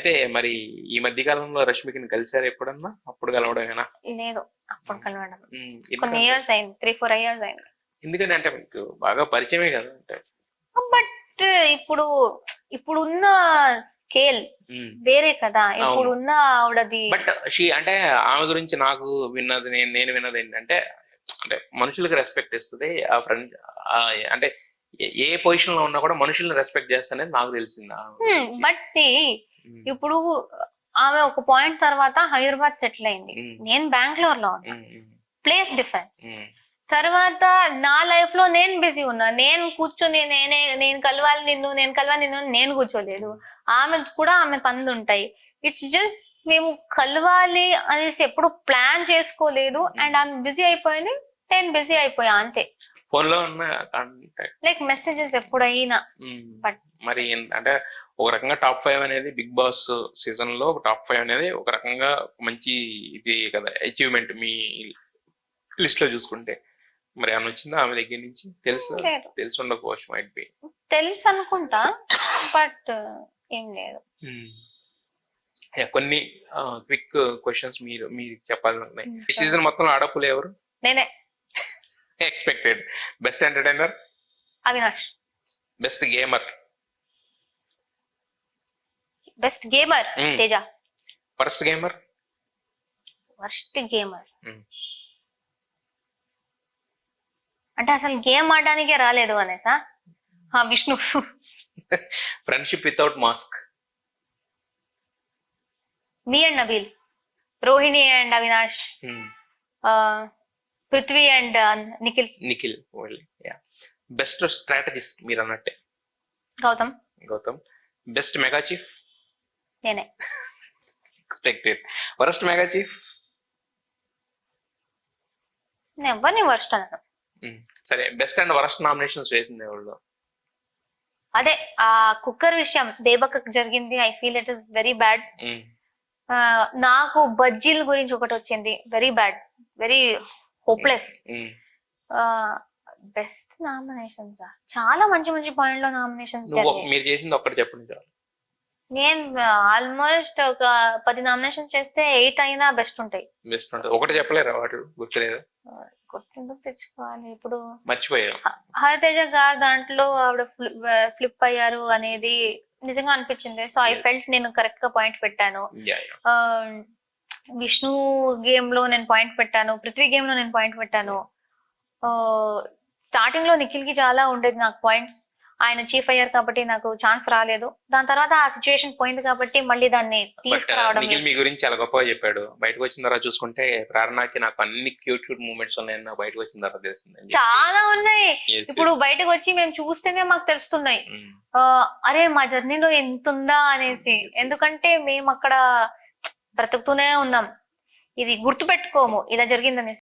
అయితే మరి ఈ మధ్య కాలంలో రష్మికని కలిసారు ఎప్పుడన్నా? అప్పుడు కలవడమేనా? లేదు, అప్పుడు కలవడం కొన్ని ఎందుకంటే ఇయర్స్ అయింది, 3-4 ఇయర్స్ అయింది. ఎందుకని అంటే మీకు బాగా పరిచయమే కదా అంటే. బట్ ఇప్పుడు ఇప్పుడున్న స్కేల్ ఉమ్, వేరే కదా, అవును. ఇప్పుడున్న ఆవిడది. బట్ అంటే ఆమె గురించి నాకు విన్నది, నేను విన్నది ఏంటంటే అంటే మనుషులకు రెస్పెక్ట్ ఇస్తుంది ఆ ఫ్రెండ్. అంటే ఏ పొజిషన్ లో ఉన్నా కూడా మనుషుల్ని రెస్పెక్ట్ చేస్తానని నాకు తెలిసింది ఆమె గురించి. బట్ సి ఉమ్, ఇప్పుడు ఆమె ఒక పాయింట్ తర్వాత హైదరాబాద్ సెటిల్ అయింది, ఉమ్, నేను బెంగళూరు లో ఉన్నా. ఉమ్, ఉమ్, ప్లేస్ డిఫరెన్స్. ఉమ్, తర్వాత నా లైఫ్ లో నేను బిజీ ఉన్నా, నేను కూర్చొని నేను కలవాలి నిన్ను నేను కూర్చోలేదు. ఆమె కూడా ఆమె పనులు ఉంటాయి. ఇట్స్ జస్ట్ మేము కలవాలి అనేసి ఎప్పుడు ప్లాన్ చేసుకోలేదు. అండ్ ఆమె బిజీ అయిపోయింది, నేను బిజీ అయిపోయా అంతే. ఫోన్ లో ఉన్న కాంటాక్ట్. లైక్ మెసేజెస్ ఎప్పుడైనా. But- మరి అంటే ఒక రకంగా టాప్ 5 అనేది బిగ్ బాస్ సీజన్ లో టాప్ 5 అనేది ఒక రకంగా మంచి ఇది కదా, అచీవ్మెంట్ మీ లిస్ట్ లో చూసుకుంటే. మరి ఆమె వచ్చిందా ఆమె దగ్గర నుంచి? తెలుసు లేదు. తెలిసి ఉండకపోవచ్చు, మైట్ బి. తెలుసు అనుకుంటా, బట్ ఏం లేదు. కొన్ని క్విక్ క్వశ్చన్స్ మీరు మీరు చెప్పాలనుకున్నాయి. ఈ Sure. సీజన్ మొత్తంలో ఆడపులు ఎవరు? నేనే. Expected. Best entertainer? Avinash. Best gamer? Best gamer Teja. First gamer? Worst gamer అంటే అసలు గేమ్ ఆడడానికే రాలేదు అనేసా? విష్ణు. Friendship without mask? మీ and Nabeel, Rohini and Avinash, Prithvi and Nikhil. Nikhil only. Best strategist మీరు అన్నట్టే Gautam. Gautam. Best mega chief? నేనే. ఎక్స్పెక్టెడ్. Worst mega chief? నేను ఎవరిని వర్స్ట్ అన్నాను. సరే, బెస్ట్ అండ్ వరస్ట్ నామినేషన్స్ వేసింది ఎవరు? అదే ఆ కుక్కర్ విషయం దేవకకు జరిగింది. I feel it is very bad. నాకు బజ్జీల గురించి ఒకటి వచ్చింది, very bad, very hopeless. Best nominations చాలా మంచి మంచి పాయింట్ లో నామినేషన్స్. మీరు చేసింది ఒక్కటి చెప్పండి. నేను ఆల్మోస్ట్ ఒక 10 నామినేషన్స్ చేస్తే 8 అయినా బెస్ట్ ఉంటాయి. బెస్ట్ ఉంటుంది. ఒకటి చెప్పలేరా? వాటి గుర్తులేదు. గుర్తెందుకు తెచ్చుకోవాలి ఇప్పుడు, మర్చిపోయా. హరితేజ గారు దాంట్లో ఆవిడ ఫ్లిప్ అయ్యారు అనేది నిజంగా అనిపించింది. సో ఐ ఫెల్ట్ నేను కరెక్ట్ గా పాయింట్ పెట్టాను. విష్ణు గేమ్ లో నేను పాయింట్ పెట్టాను, పృథ్వీ గేమ్ లో నేను పాయింట్ పెట్టాను. స్టార్టింగ్ లో నిఖిల్ కి చాలా ఉండేది నాకు పాయింట్స్, ఆయన చీఫ్ అయ్యారు కాబట్టి నాకు ఛాన్స్ రాలేదు. దాని తర్వాత ఆ సిచ్యువేషన్ పోయింది కాబట్టి మళ్ళీ దాన్ని తీసుకురావడం. నిఖిల్ మీ గురించి చాలా గొప్పగా చెప్పాడు. బయటకు వచ్చిన తర్వాత చూసుకుంటే ప్రేరణకి నాకు అన్ని క్యూట్ క్యూట్ మూమెంట్స్ ఉన్నాయని నాకు బయటకు వచ్చిన తర్వాత తెలిసింది. చాలా ఉన్నాయి. ఇప్పుడు బయటకు వచ్చి మేము చూస్తేనే మాకు తెలుస్తున్నాయి, అరే మా జర్నీలో ఎంత ఉందా అనేసి. ఎందుకంటే మేము అక్కడ బ్రతుకుతూనే ఉన్నాం, ఇది గుర్తు పెట్టుకోము ఇలా జరిగిందనేసి.